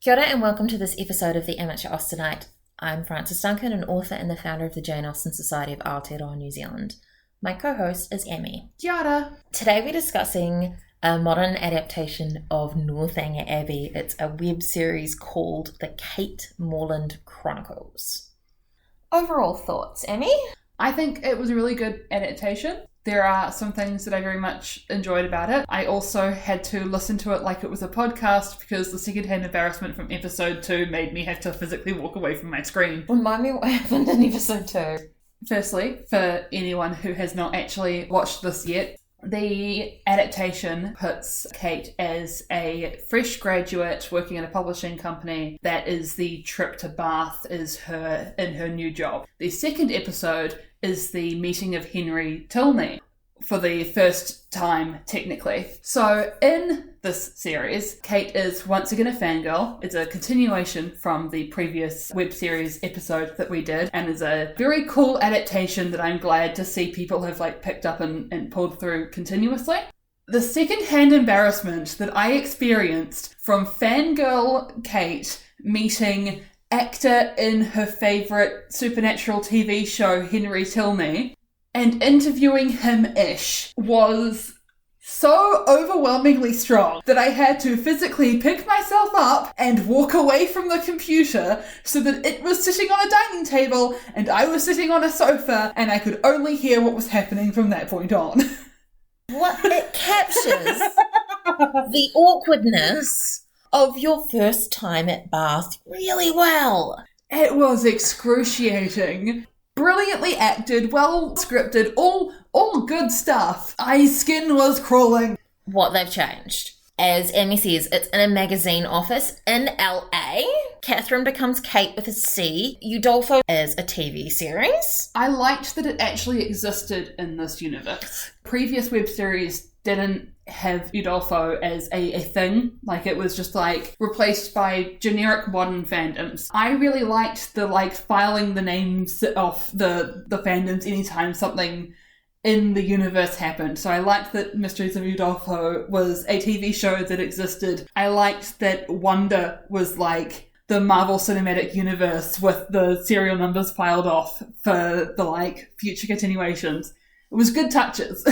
Kia ora and welcome to this episode of The Amateur Austenite. I'm Frances Duncan, an author and the founder of the Jane Austen Society of Aotearoa, New Zealand. My co-host is Emmy. Kia ora. Today we're discussing a modern adaptation of Northanger Abbey. It's a web series called the Cate Morland Chronicles. Overall thoughts, Emmy? I think it was a really good adaptation. There are some things that I very much enjoyed about it. I also had to listen to it like it was a podcast because the secondhand embarrassment from episode 2 made me have to physically walk away from my screen. Remind me what happened in episode 2. Firstly, for anyone who has not actually watched this yet, the adaptation puts Cate as a fresh graduate working in a publishing company. That is the trip to Bath is her in her new job. The second episode is the meeting of Henry Tilney for the first time, technically. So in this series, Cate is once again a fangirl. It's a continuation from the previous web series episode that we did, and is a very cool adaptation that I'm glad to see people have picked up and pulled through continuously. The second-hand embarrassment that I experienced from fangirl Cate meeting actor in her favourite supernatural TV show, Henry Tilney, and interviewing him-ish was so overwhelmingly strong that I had to physically pick myself up and walk away from the computer so that it was sitting on a dining table and I was sitting on a sofa and I could only hear what was happening from that point on. What it captures the awkwardness of your first time at Bath really well. It was excruciating. Brilliantly acted, well scripted, all good stuff. My skin was crawling. What they've changed. As Emmy says, it's in a magazine office in LA. Catherine becomes Cate with a C. Udolpho is a TV series. I liked that it actually existed in this universe. Previous web series didn't have Udolpho as a thing. It was just replaced by generic modern fandoms. I really liked the filing the names of the fandoms anytime something in the universe happened. So I liked that Mysteries of Udolpho was a TV show that existed. I liked that Wonder was the Marvel Cinematic Universe with the serial numbers filed off for the future continuations. It was good touches.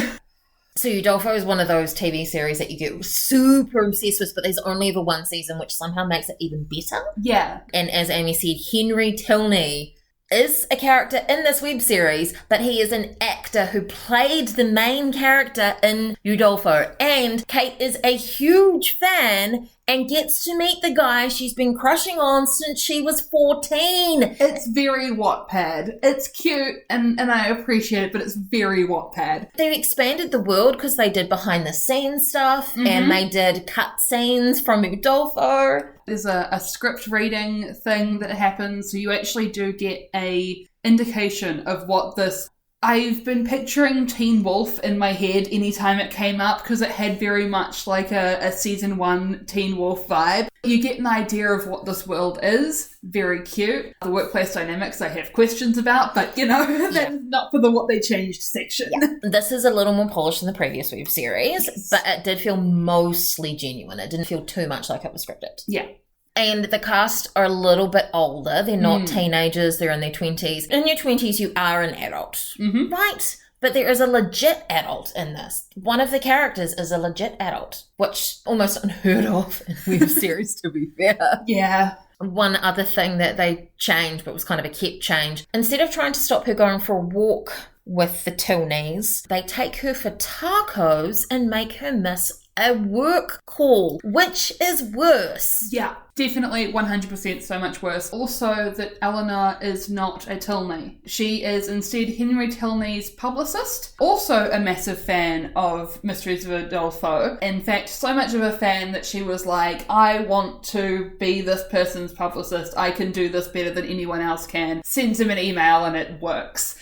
So Udolpho is one of those TV series that you get super obsessed with, but there's only ever one season, which somehow makes it even better. Yeah. And as Amy said, Henry Tilney is a character in this web series, but he is an actor who played the main character in Udolpho. And Cate is a huge fan and gets to meet the guy she's been crushing on since she was 14. It's very Wattpad. It's cute and I appreciate it, but it's very Wattpad. They expanded the world because they did behind the scenes stuff and they did cut scenes from Udolpho. There's a script reading thing that happens, so you actually do get a indication of what this... I've been picturing Teen Wolf in my head anytime it came up because it had very much a season 1 Teen Wolf vibe. You get an idea of what this world is. Very cute. The workplace dynamics I have questions about, but that's not for the what they changed section. Yeah. This is a little more polished than the previous web series, yes. But it did feel mostly genuine. It didn't feel too much like it was scripted. Yeah. And the cast are a little bit older. They're not teenagers. They're in their 20s. In your 20s, you are an adult, right? But there is a legit adult in this. One of the characters is a legit adult, which almost unheard of in web series, to be fair. Yeah. One other thing that they changed, but was kind of a kept change, instead of trying to stop her going for a walk with the Tilneys, they take her for tacos and make her miss a work call, which is worse. Yeah, definitely 100% so much worse. Also, that Eleanor is not a Tilney. She is instead Henry Tilney's publicist, also a massive fan of Mysteries of Udolpho. In fact, so much of a fan that she was I want to be this person's publicist. I can do this better than anyone else can. Sends him an email and it works.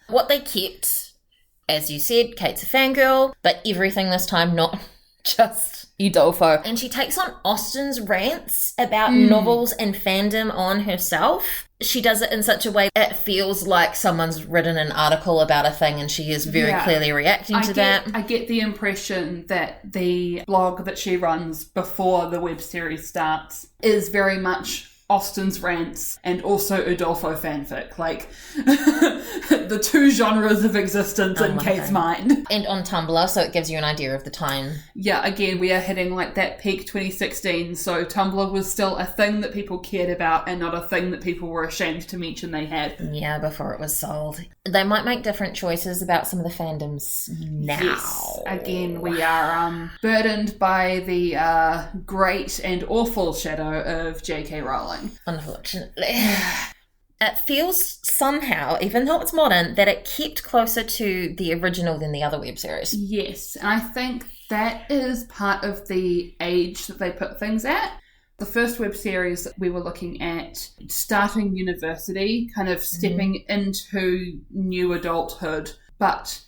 What they kept, as you said, Cate's a fangirl, but everything this time, not just Udolpho. And she takes on Austen's rants about novels and fandom on herself. She does it in such a way that it feels like someone's written an article about a thing and she is very clearly reacting to that. I get the impression that the blog that she runs before the web series starts is very much Austen's rants and also Udolpho fanfic. Like, the two genres of existence in Cate's mind. And on Tumblr, so it gives you an idea of the time. Yeah, again, we are hitting like that peak 2016, so Tumblr was still a thing that people cared about and not a thing that people were ashamed to mention they had. Yeah, before it was sold. They might make different choices about some of the fandoms now. Yes, again, we are burdened by the great and awful shadow of J.K. Rowling. Unfortunately. It feels somehow, even though it's modern, that it kept closer to the original than the other web series. Yes, and I think that is part of the age that they put things at. The first web series we were looking at starting university, kind of stepping into new adulthood, but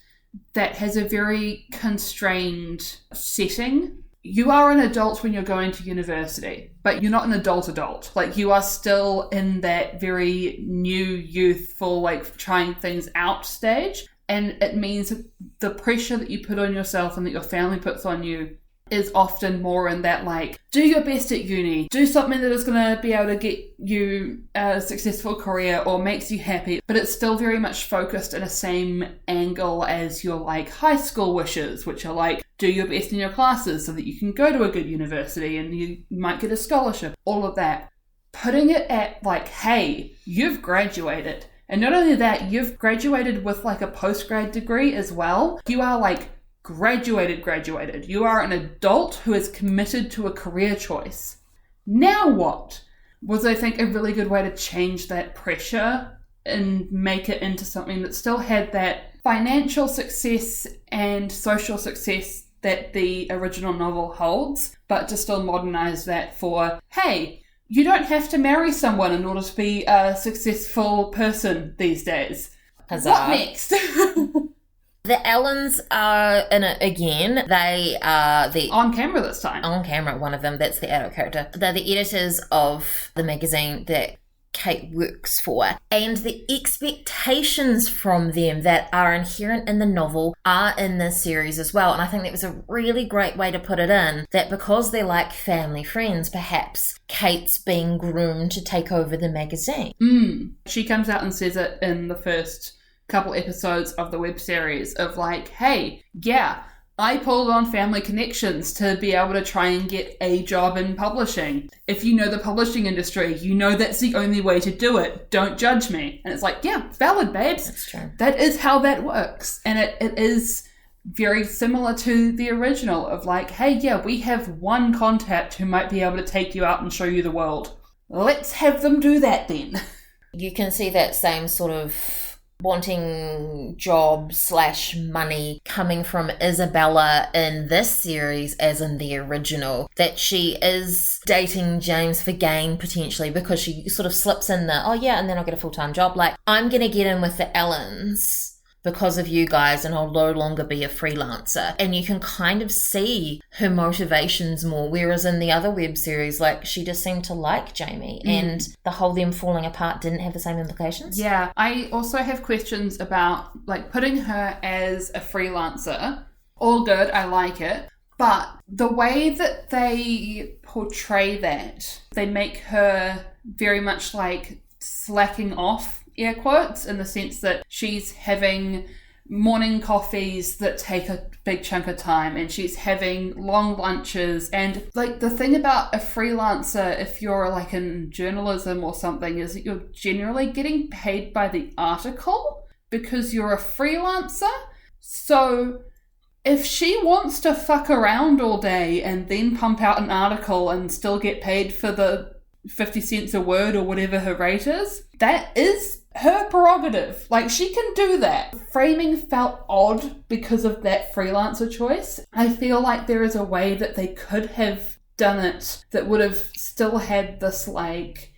that has a very constrained setting. You are an adult when you're going to university, but you're not an adult. Like, you are still in that very new, youthful, like, trying things out stage. And it means the pressure that you put on yourself and that your family puts on you is often more in that, like, do your best at uni, do something that is going to be able to get you a successful career or makes you happy, but it's still very much focused in the same angle as your, like, high school wishes, which are like, do your best in your classes so that you can go to a good university and you might get a scholarship, all of that. Putting it at, like, hey, you've graduated. And not only that, you've graduated with, like, a postgrad degree as well. You are, like, graduated. You are an adult who is committed to a career choice. Now what? Was, I think, a really good way to change that pressure and make it into something that still had that financial success and social success that the original novel holds, but to still modernize that for, hey, you don't have to marry someone in order to be a successful person these days. Huzzah. What next? The Allens are in it again. They are the... On camera this time. On camera, one of them. That's the adult character. They're the editors of the magazine that Cate works for. And the expectations from them that are inherent in the novel are in this series as well. And I think that was a really great way to put it in, that because they're like family friends, perhaps Cate's being groomed to take over the magazine. She comes out and says it in the first couple episodes of the web series of like, hey, yeah, I pulled on family connections to be able to try and get a job in publishing. If you know the publishing industry, you know that's the only way to do it. Don't judge me. And it's like, yeah, valid, babes. That's true. That is how that works. And it is very similar to the original of like, hey, yeah, we have one contact who might be able to take you out and show you the world. Let's have them do that then. You can see that same sort of wanting job / money coming from Isabella in this series as in the original, that she is dating James for gain potentially because she sort of slips in the, oh yeah, and then I'll get a full-time job, like, I'm gonna get in with the Allens because of you guys and I'll no longer be a freelancer. And you can kind of see her motivations more, whereas in the other web series, like, she just seemed to like Jamie and the whole them falling apart didn't have the same implications. Yeah, I also have questions about like putting her as a freelancer. All good, I like it. But the way that they portray that, they make her very much like slacking off, air quotes, in the sense that she's having morning coffees that take a big chunk of time and she's having long lunches. And like the thing about a freelancer, if you're like in journalism or something, is that you're generally getting paid by the article because you're a freelancer. So if she wants to fuck around all day and then pump out an article and still get paid for the 50 cents a word or whatever her rate is, that is her prerogative. Like, she can do that. Framing felt odd because of that freelancer choice. I feel like there is a way that they could have done it that would have still had this like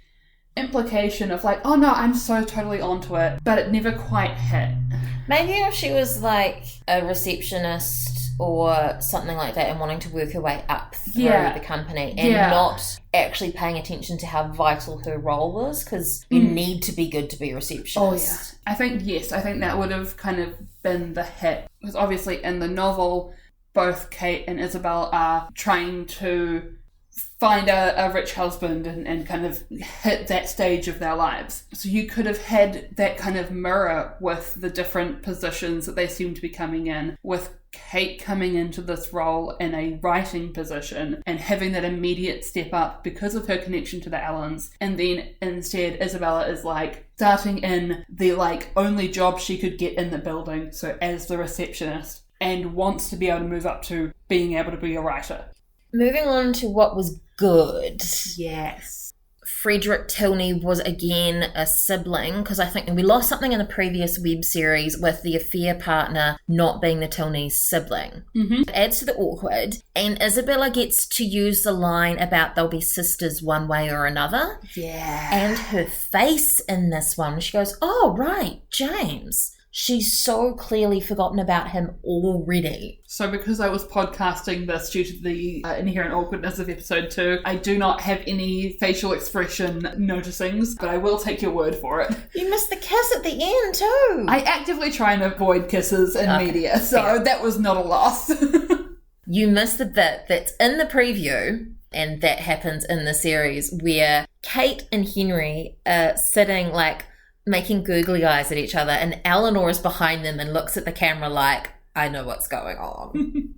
implication of like, oh no, I'm so totally onto it, but it never quite hit. Maybe if she was like a receptionist or something like that and wanting to work her way up through the company and not actually paying attention to how vital her role was, because you need to be good to be a receptionist. Oh, yeah. I think that would have kind of been the hit. Because obviously in the novel, both Cate and Isabel are trying to find a rich husband and kind of hit that stage of their lives. So you could have had that kind of mirror with the different positions that they seem to be coming in, with Cate coming into this role in a writing position and having that immediate step up because of her connection to the Allens. And then instead Isabella is like starting in the like only job she could get in the building, so as the receptionist, and wants to be able to move up to being able to be a writer. Moving on to what was good. Yes. Frederick Tilney was again a sibling, because I think we lost something in the previous web series with the affair partner not being the Tilney's sibling. Mm-hmm. It adds to the awkward, and Isabella gets to use the line about they'll be sisters one way or another. Yeah. And her face in this one, she goes, oh, right, James. She's so clearly forgotten about him already. So because I was podcasting this due to the inherent awkwardness of episode 2, I do not have any facial expression noticings, but I will take your word for it. You missed the kiss at the end too. I actively try and avoid kisses in media, so that was not a loss. You missed the bit that's in the preview, and that happens in the series, where Cate and Henry are sitting like making googly eyes at each other, and Eleanor is behind them and looks at the camera like, I know what's going on.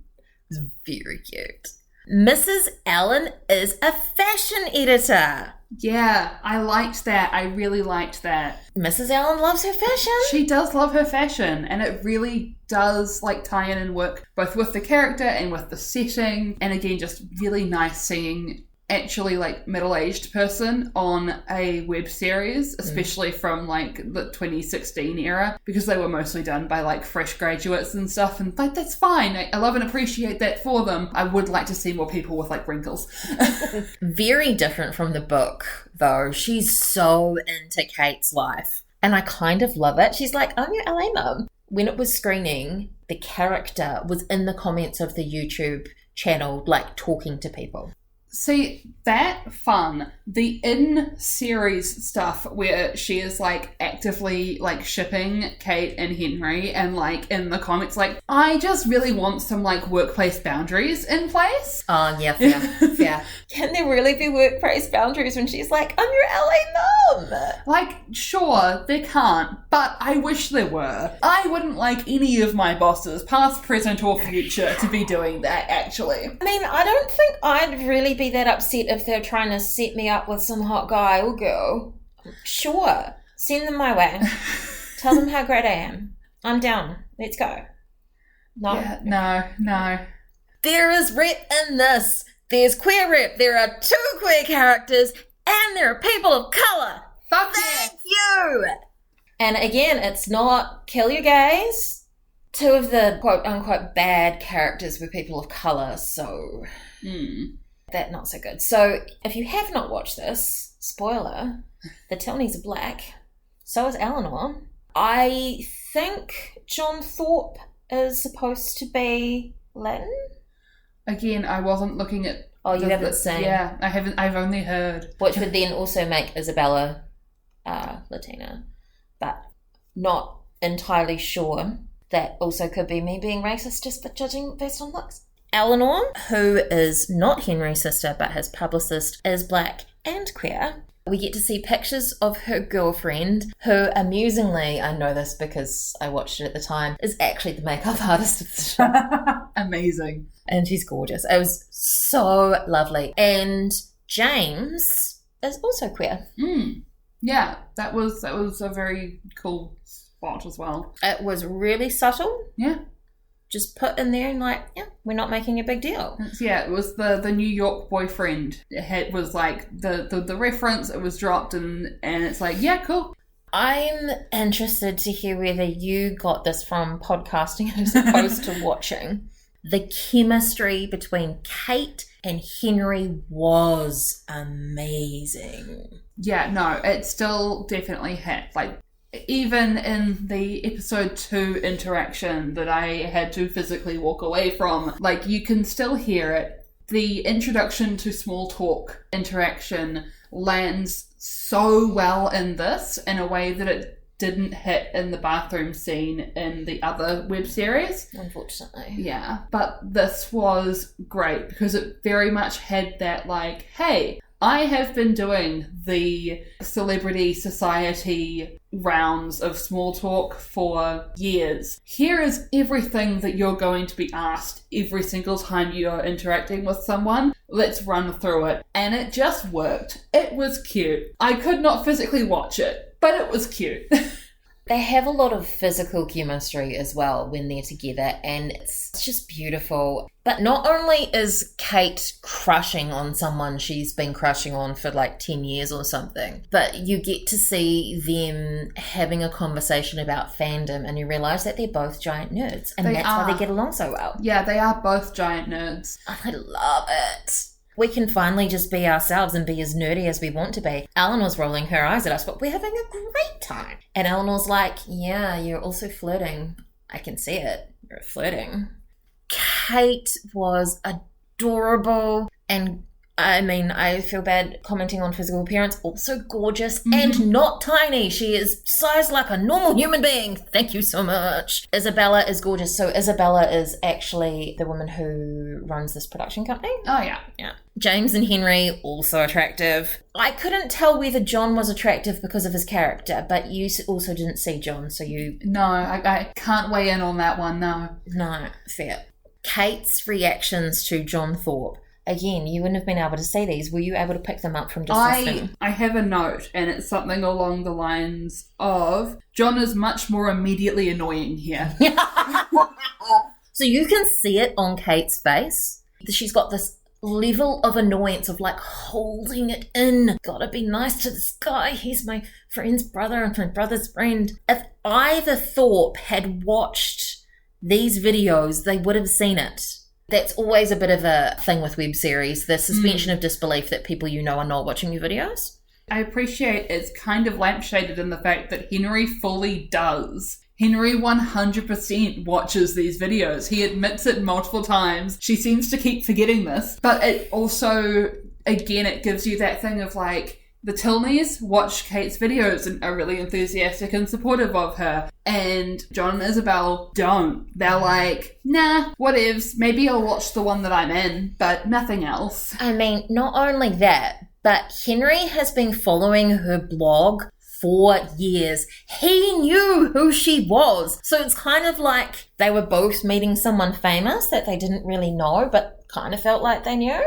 It's very cute. Mrs. Allen is a fashion editor. Yeah, I liked that. I really liked that. Mrs. Allen loves her fashion. She does love her fashion, and it really does like tie in and work both with the character and with the setting. And again, just really nice seeing actually like middle-aged person on a web series, especially from like the 2016 era, because they were mostly done by like fresh graduates and stuff, and like that's fine. I love and appreciate that for them. I would like to see more people with like wrinkles. Very different from the book though. She's so into Cate's life, and I kind of love it. She's like, I'm your LA mum. When it was screening, the character was in the comments of the YouTube channel like talking to people. See, that fun. The in-series stuff where she is, like, actively, like, shipping Cate and Henry, and, like, in the comics, like, I just really want some, like, workplace boundaries in place. Oh, yeah, fair. Can there really be workplace boundaries when she's like, I'm your LA mum? Like, sure, there can't, but I wish there were. I wouldn't like any of my bosses, past, present, or future, to be doing that, actually. I mean, I don't think I'd really be that upset if they're trying to set me up with some hot guy or girl. Sure, send them my way. Tell them how great I am. I'm down. Let's go. No? Yeah, no. There is rep in this. There's queer rep. There are 2 queer characters, and there are people of colour. Thank you! And again, it's not kill your gays. 2 of the quote-unquote bad characters were people of colour, so... That not so good. So if you have not watched this, spoiler, the Tilneys are black. So is Eleanor. I think John Thorpe is supposed to be Latin. Again, I wasn't looking at... Oh, you haven't seen? Yeah, I haven't. I've only heard. Which would then also make Isabella Latina. But not entirely sure. That also could be me being racist just but judging based on looks. Eleanor, who is not Henry's sister but his publicist, is black and queer. We get to see pictures of her girlfriend, who amusingly, I know this because I watched it at the time, is actually the makeup artist of the show. Amazing. And she's gorgeous. It was so lovely. And James is also queer. Yeah, that was a very cool spot as well. It was really subtle. Yeah. Just put in there and like, yeah, we're not making a big deal. Yeah, it was the New York boyfriend. It was like the reference, it was dropped and it's like, yeah, cool. I'm interested to hear whether you got this from podcasting as opposed to watching. The chemistry between Cate and Henry was amazing. Yeah, no, it still definitely hit. Like, Even in the episode 2 interaction that I had to physically walk away from, like, you can still hear it. The introduction to small talk interaction lands so well in this in a way that it didn't hit in the bathroom scene in the other web series. Unfortunately. Yeah. But this was great because it very much had that, like, hey, I have been doing the celebrity society rounds of small talk for years. Here is everything that you're going to be asked every single time you're interacting with someone. Let's run through it. And it just worked. It was cute. I could not physically watch it, but it was cute. They have a lot of physical chemistry as well when they're together, and it's just beautiful. But not only is Cate crushing on someone she's been crushing on for like 10 years or something, but you get to see them having a conversation about fandom, and you realise that they're both giant nerds, and that's why they get along so well. Yeah, they are both giant nerds. I love it. We can finally just be ourselves and be as nerdy as we want to be. Eleanor's rolling her eyes at us, but we're having a great time. And Eleanor's like, yeah, you're also flirting. I can see it. You're flirting. Cate was adorable, and I mean, I feel bad commenting on physical appearance. Also gorgeous and not tiny. She is sized like a normal human being. Thank you so much. Isabella is gorgeous. So Isabella is actually the woman who runs this production company. Oh, yeah. Yeah. James and Henry, also attractive. I couldn't tell whether John was attractive because of his character, but you also didn't see John, so you... No, I can't weigh in on that one, no. No, fair. Kate's reactions to John Thorpe. Again, you wouldn't have been able to see these. Were you able to pick them up from just listening? I have a note, and it's something along the lines of, John is much more immediately annoying here. So you can see it on Kate's face. She's got this level of annoyance of like holding it in. Gotta be nice to this guy. He's my friend's brother and my brother's friend. If either Thorpe had watched these videos, they would have seen it. That's always a bit of a thing with web series, the suspension of disbelief that people you know are not watching your videos. I appreciate it's kind of lampshaded in the fact that Henry fully does. Henry 100% watches these videos. He admits it multiple times. She seems to keep forgetting this. But it also, again, it gives you that thing of like, the Tilneys watch Kate's videos and are really enthusiastic and supportive of her. And John and Isabel don't. They're like, nah, whatevs. Maybe I'll watch the one that I'm in, but nothing else. I mean, not only that, but Henry has been following her blog for years. He knew who she was. So it's kind of like they were both meeting someone famous that they didn't really know, but kind of felt like they knew.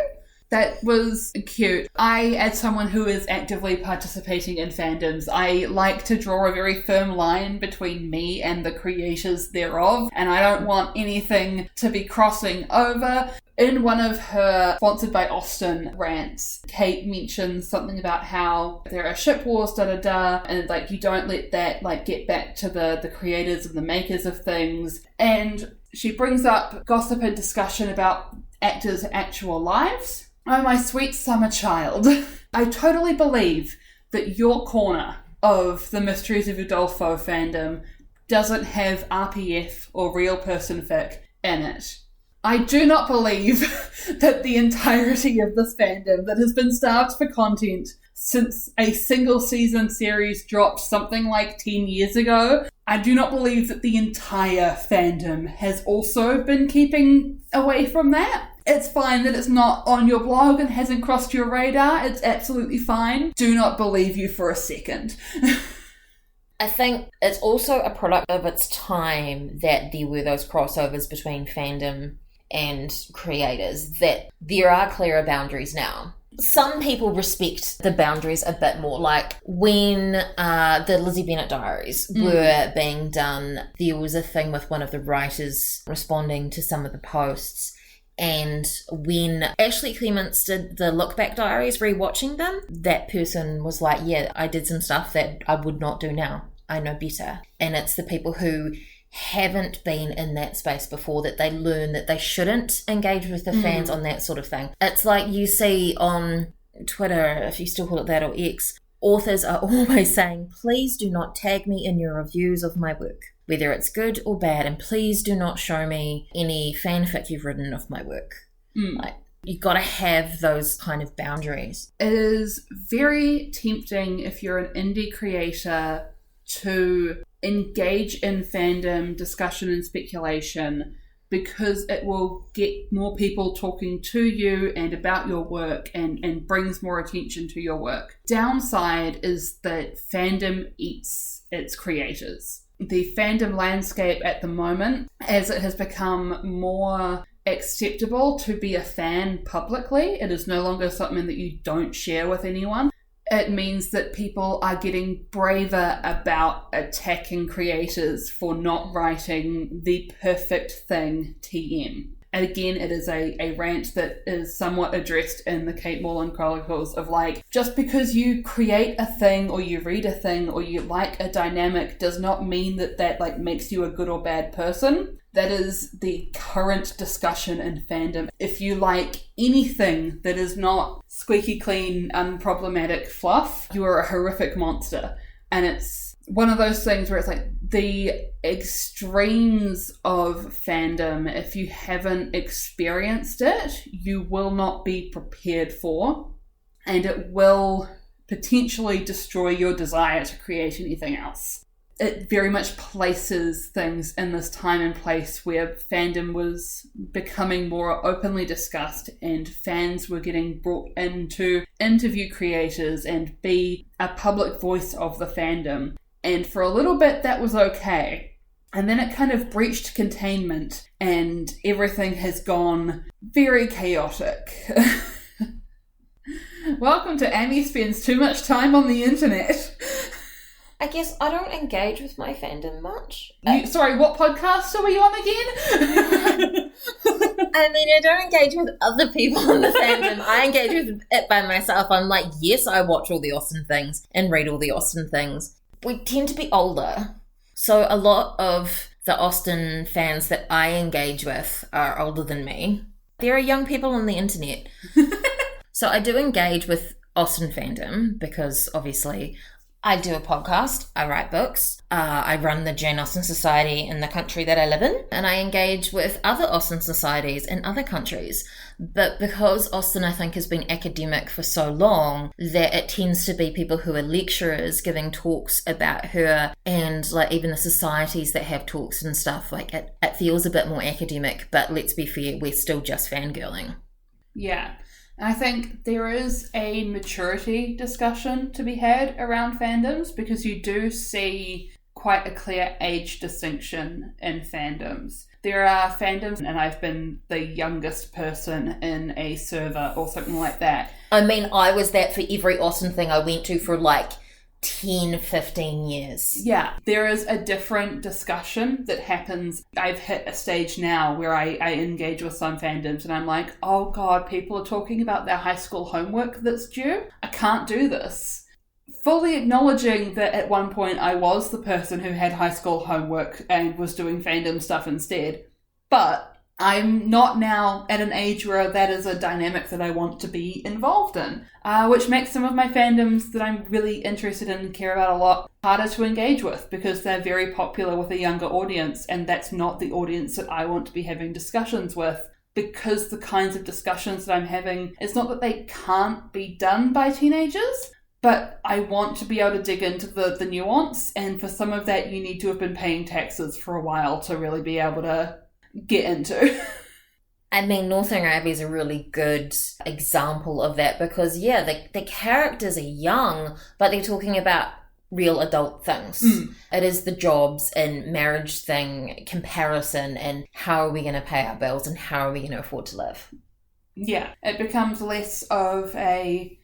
That was cute. I, as someone who is actively participating in fandoms, I like to draw a very firm line between me and the creators thereof, and I don't want anything to be crossing over. In one of her Sponsored by Austin rants, Cate mentions something about how there are ship wars, da-da-da, and like you don't let that like get back to the creators and the makers of things. And she brings up gossip and discussion about actors' actual lives. Oh, my sweet summer child. I totally believe that your corner of the Mysteries of Udolpho fandom doesn't have RPF or real person fic in it. I do not believe that the entirety of this fandom that has been starved for content since a single season series dropped something like 10 years ago, I do not believe that the entire fandom has also been keeping away from that. It's fine that it's not on your blog and hasn't crossed your radar. It's absolutely fine. Do not believe you for a second. I think it's also a product of its time that there were those crossovers between fandom and creators, that there are clearer boundaries now. Some people respect the boundaries a bit more. Like when the Lizzie Bennet diaries were being done, there was a thing with one of the writers responding to some of the posts. And when Ashley Clements did the Look Back diaries, rewatching them, that person was like, yeah, I did some stuff that I would not do now. I know better. And it's the people who haven't been in that space before that they learn that they shouldn't engage with the fans on that sort of thing. It's like you see on Twitter, if you still call it that, or X, Authors are always saying, please do not tag me in your reviews of my work, whether it's good or bad, and please do not show me any fanfic you've written of my work. Like, you've got to have those kind of boundaries. It is very tempting if you're an indie creator to engage in fandom discussion and speculation, because it will get more people talking to you and about your work and brings more attention to your work. Downside is that fandom eats its creators. The fandom landscape at the moment, as it has become more acceptable to be a fan publicly, it is no longer something that you don't share with anyone. It means that people are getting braver about attacking creators for not writing the perfect thing TM. And again, it is a rant that is somewhat addressed in the Cate Morland Chronicles of like, just because you create a thing or you read a thing or you like a dynamic does not mean that like makes you a good or bad person. That is the current discussion in fandom. If you like anything that is not squeaky clean, unproblematic fluff, you are a horrific monster. And it's one of those things where it's like the extremes of fandom, if you haven't experienced it, you will not be prepared for, and it will potentially destroy your desire to create anything else. It very much places things in this time and place where fandom was becoming more openly discussed and fans were getting brought in to interview creators and be a public voice of the fandom. And for a little bit that was okay. And then it kind of breached containment and everything has gone very chaotic. Welcome to Amy Spends Too Much Time on the Internet. I guess I don't engage with my fandom much. Sorry, what podcast are we on again? I mean, I don't engage with other people in the fandom. I engage with it by myself. I'm like, yes, I watch all the Austen things and read all the Austen things. We tend to be older. So a lot of the Austen fans that I engage with are older than me. There are young people on the internet. So I do engage with Austen fandom because obviously I do a podcast, I write books, I run the Jane Austen Society in the country that I live in, and I engage with other Austen societies in other countries. But because Austen, I think, has been academic for so long, that it tends to be people who are lecturers giving talks about her, and like even the societies that have talks and stuff, like it feels a bit more academic, but let's be fair, we're still just fangirling. Yeah. I think there is a maturity discussion to be had around fandoms because you do see quite a clear age distinction in fandoms. There are fandoms, and I've been the youngest person in a server or something like that. I mean, I was that for every Austen thing I went to for like 10, 15 years. Yeah, there is a different discussion that happens. I've hit a stage now where I engage with some fandoms and I'm like, oh God, people are talking about their high school homework that's due. I can't do this. Fully acknowledging that at one point I was the person who had high school homework and was doing fandom stuff instead. But I'm not now at an age where that is a dynamic that I want to be involved in, which makes some of my fandoms that I'm really interested in and care about a lot harder to engage with because they're very popular with a younger audience, and that's not the audience that I want to be having discussions with, because the kinds of discussions that I'm having, it's not that they can't be done by teenagers, but I want to be able to dig into the nuance, and for some of that you need to have been paying taxes for a while to really be able to get into. I mean, Northanger Abbey is a really good example of that because, yeah, the characters are young, but they're talking about real adult things. It is the jobs and marriage thing, comparison, and how are we going to pay our bills and how are we going to afford to live. Yeah, it becomes less of a,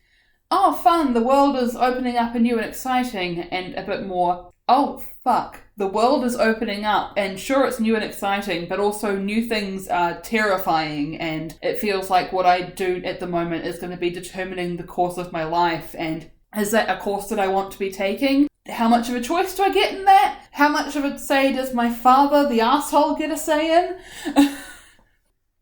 oh, fun, the world is opening up and new and exciting, and a bit more, oh, fuck, the world is opening up, and sure, it's new and exciting, but also new things are terrifying, and it feels like what I do at the moment is going to be determining the course of my life, and is that a course that I want to be taking? How much of a choice do I get in that? How much of a say does my father, the arsehole, get a say in?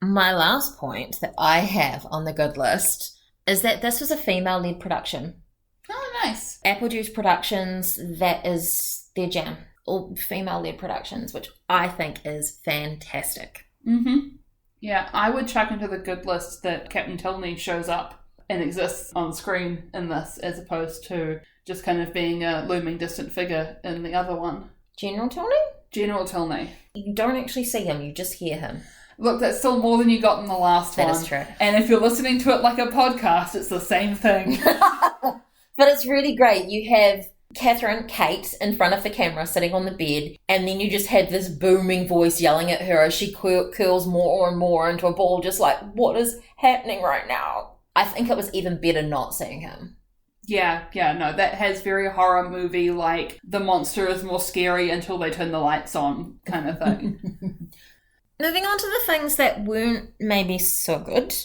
My last point that I have on the good list is that this was a female-led production. Oh, nice. Apple Juice Productions, that is their jam. All female-led productions, which I think is fantastic. Mm-hmm. Yeah, I would chuck into the good list that Captain Tilney shows up and exists on screen in this, as opposed to just kind of being a looming distant figure in the other one. General Tilney? General Tilney. You don't actually see him, you just hear him. Look, that's still more than you got in the last one. That is true. And if you're listening to it like a podcast, it's the same thing. But it's really great. You have Cate, in front of the camera, sitting on the bed, and then you just have this booming voice yelling at her as she curls more and more into a ball, just like, what is happening right now? I think it was even better not seeing him. Yeah, no, that has very horror movie, like, the monster is more scary until they turn the lights on kind of thing. Moving on to the things that weren't maybe so good.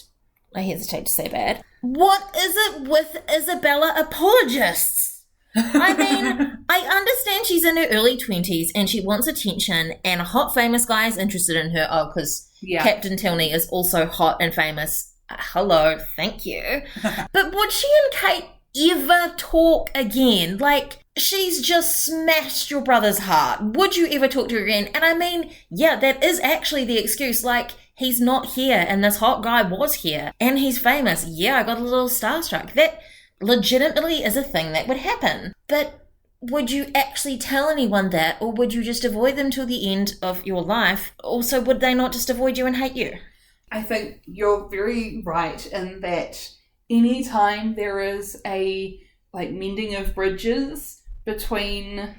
I hesitate to say bad. What is it with Isabella apologists? I mean, I understand she's in her early 20s and she wants attention and a hot famous guy is interested in her. Oh, because Captain Tilney is also hot and famous. Hello, thank you. But would she and Cate ever talk again? Like, she's just smashed your brother's heart. Would you ever talk to her again? And I mean, yeah, that is actually the excuse. Like, he's not here and this hot guy was here and he's famous. Yeah, I got a little starstruck. That legitimately is a thing that would happen. But would you actually tell anyone that, or would you just avoid them till the end of your life? Also, would they not just avoid you and hate you? I think you're very right in that anytime there is a mending of bridges between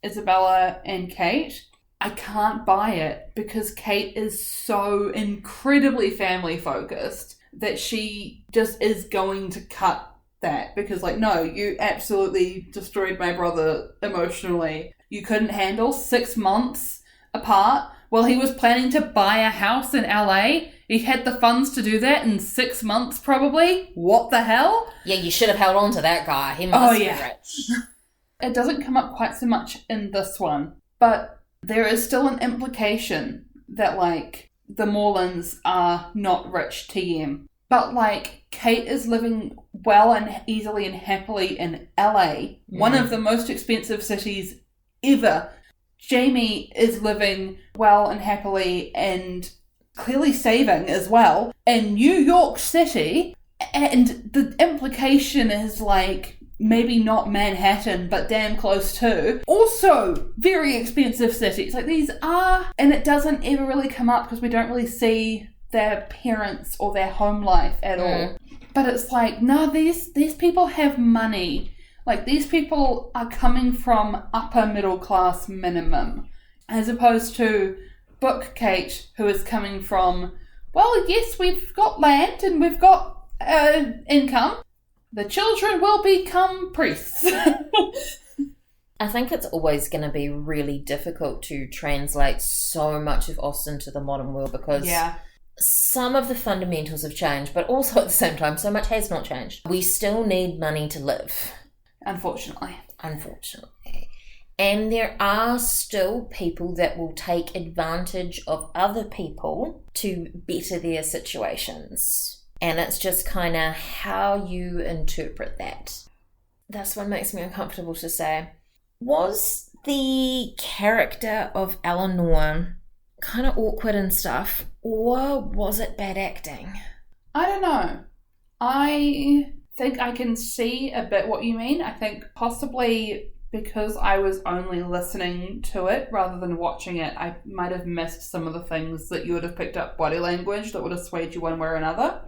Isabella and Cate, I can't buy it, because Cate is so incredibly family focused that she just is going to cut that, because no, you absolutely destroyed my brother emotionally. You couldn't handle 6 months apart while he was planning to buy a house in LA. He had the funds to do that in 6 months, probably. What the hell? Yeah, you should have held on to that guy. He must be rich. It doesn't come up quite so much in this one, but there is still an implication that, the Morlands are not rich TM. But, Cate is living well and easily and happily in LA, one of the most expensive cities ever. Jamie is living well and happily and clearly saving as well in New York City, and the implication is maybe not Manhattan, but damn close to. Also, very expensive cities. These are, and it doesn't ever really come up because we don't really see their parents or their home life at all. But it's no, these people have money. These people are coming from upper middle class minimum, as opposed to Book Cate, who is coming from, well, yes, we've got land and we've got income. The children will become priests. I think it's always going to be really difficult to translate so much of Austen to the modern world, because some of the fundamentals have changed, but also at the same time, so much has not changed. We still need money to live. Unfortunately. And there are still people that will take advantage of other people to better their situations. And it's just kind of how you interpret that. This one makes me uncomfortable to say. Was the character of Eleanor kind of awkward and stuff, or was it bad acting? I don't know. I think I can see a bit what you mean. I think possibly because I was only listening to it rather than watching it, I might have missed some of the things that you would have picked up body language that would have swayed you one way or another.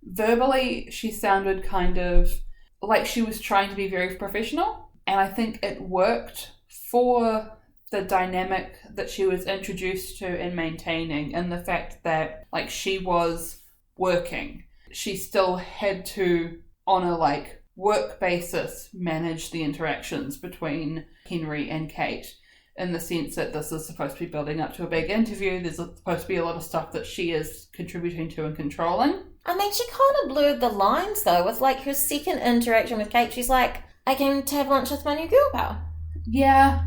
Verbally, she sounded kind of like she was trying to be very professional, and I think it worked for the dynamic that she was introduced to and maintaining, and the fact that she was working. She still had to, on a work basis, manage the interactions between Henry and Cate, in the sense that this is supposed to be building up to a big interview. There's supposed to be a lot of stuff that she is contributing to and controlling. I mean, she kind of blurred the lines, though, with her second interaction with Cate. She's like, I came to have lunch with my new girl pal. Yeah.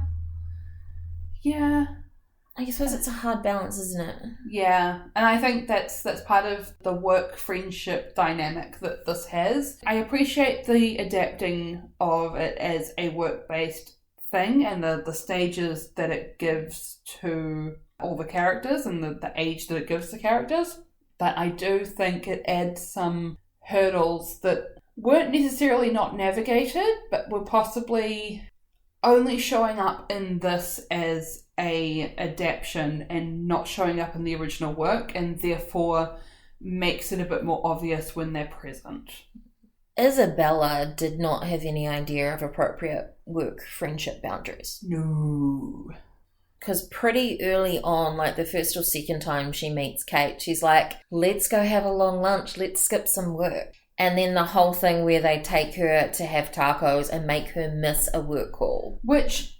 I suppose it's a hard balance, isn't it? Yeah, and I think that's part of the work-friendship dynamic that this has. I appreciate the adapting of it as a work-based thing and the stages that it gives to all the characters and the age that it gives the characters. But I do think it adds some hurdles that weren't necessarily not navigated, but were possibly only showing up in this as a adaptation and not showing up in the original work, and therefore makes it a bit more obvious when they're present. Isabella did not have any idea of appropriate work-friendship boundaries. No. Because pretty early on, like the first or second time she meets Cate, she's like, let's go have a long lunch, let's skip some work. And then the whole thing where they take her to have tacos and make her miss a work call. Which,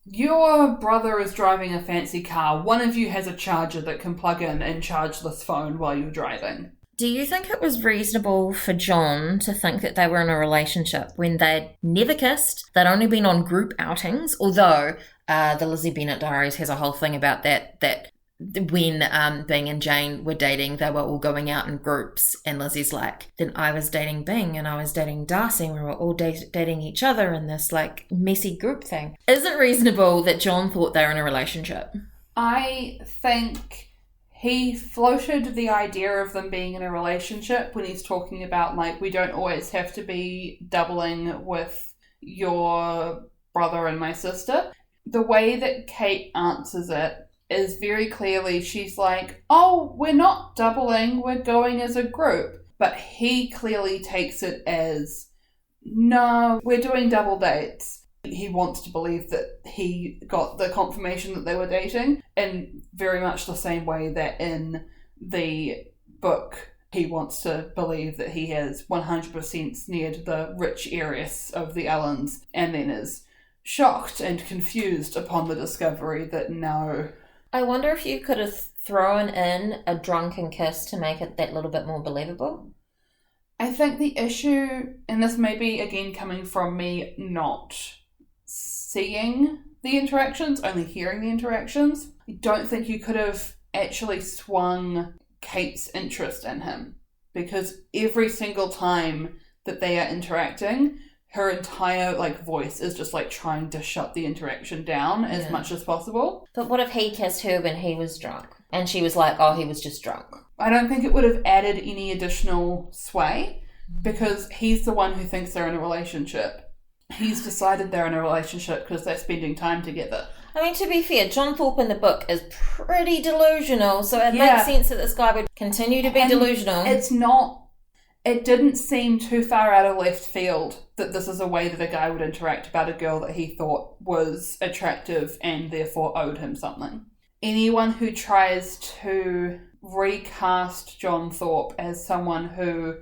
your brother is driving a fancy car. One of you has a charger that can plug in and charge this phone while you're driving. Do you think it was reasonable for John to think that they were in a relationship when they'd never kissed, they'd only been on group outings, although the Lizzie Bennet Diaries has a whole thing about that when Bing and Jane were dating, they were all going out in groups, and Lizzie's like, then I was dating Bing and I was dating Darcy and we were all dating each other in this like messy group thing. Is it reasonable that John thought they were in a relationship? I think he floated the idea of them being in a relationship when he's talking about, like, we don't always have to be doubling with your brother and my sister. The way that Cate answers it is very clearly, she's like, oh, we're not doubling, we're going as a group. But he clearly takes it as, no, we're doing double dates. He wants to believe that he got the confirmation that they were dating, in very much the same way that in the book he wants to believe that he has 100% snared the rich heiress of the Allens, and then is shocked and confused upon the discovery that no. I wonder if you could have thrown in a drunken kiss to make it that little bit more believable. I think the issue, and this may be again coming from me not seeing the interactions, only hearing the interactions, I don't think you could have actually swung Kate's interest in him, because every single time that they are interacting, her entire voice is just trying to shut the interaction down as much as possible. But what if he kissed her when he was drunk and she was like, oh, he was just drunk? I don't think it would have added any additional sway, because he's the one who thinks they're in a relationship. He's decided they're in a relationship because they're spending time together. I mean, to be fair, John Thorpe in the book is pretty delusional, so it makes sense that this guy would continue to be delusional. It didn't seem too far out of left field that this is a way that a guy would interact about a girl that he thought was attractive and therefore owed him something. Anyone who tries to recast John Thorpe as someone who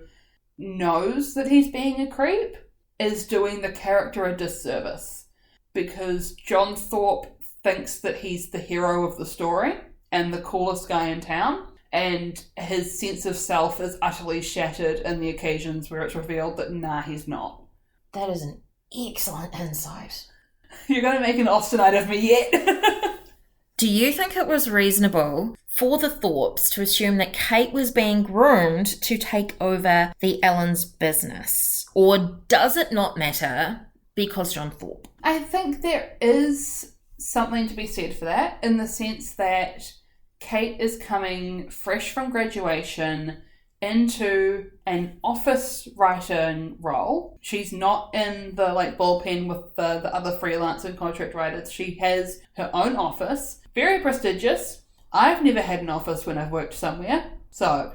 knows that he's being a creep is doing the character a disservice, because John Thorpe thinks that he's the hero of the story and the coolest guy in town, and his sense of self is utterly shattered in the occasions where it's revealed that nah, he's not. That is an excellent insight. You're going to make an Austenite of me yet? Do you think it was reasonable for the Thorpes to assume that Cate was being groomed to take over the Allens' business? Or does it not matter because John Thorpe? I think there is something to be said for that, in the sense that Cate is coming fresh from graduation into an office writing role. She's not in the bullpen with the other freelance and contract writers. She has her own office, very prestigious. I've never had an office when I've worked somewhere, so,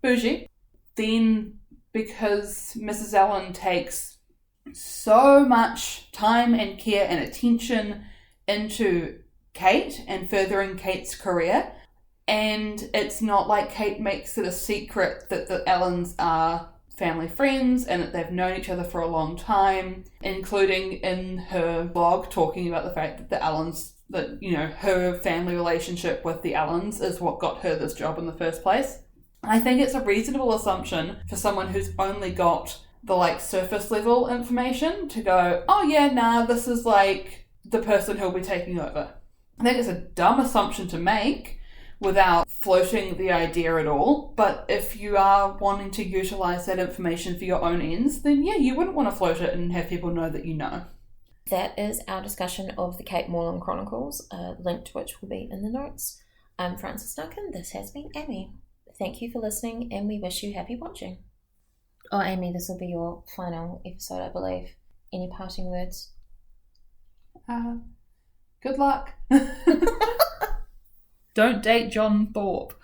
bougie. Then, because Mrs. Allen takes so much time and care and attention into Cate and furthering Kate's career, and it's not like Cate makes it a secret that the Allens are family friends and that they've known each other for a long time, including in her blog talking about the fact that the Allens, her family relationship with the Allens is what got her this job in the first place. I think it's a reasonable assumption for someone who's only got the surface level information to go, oh yeah, nah, this is the person who'll be taking over. I think it's a dumb assumption to make without floating the idea at all. But if you are wanting to utilise that information for your own ends, then yeah, you wouldn't want to float it and have people know that you know. That is our discussion of the Cate Morland Chronicles, a link to which will be in the notes. I'm Frances Duncan. This has been Amy. Thank you for listening, and we wish you happy watching. Oh, Amy, this will be your final episode, I believe. Any parting words? Good luck. Don't date John Thorpe.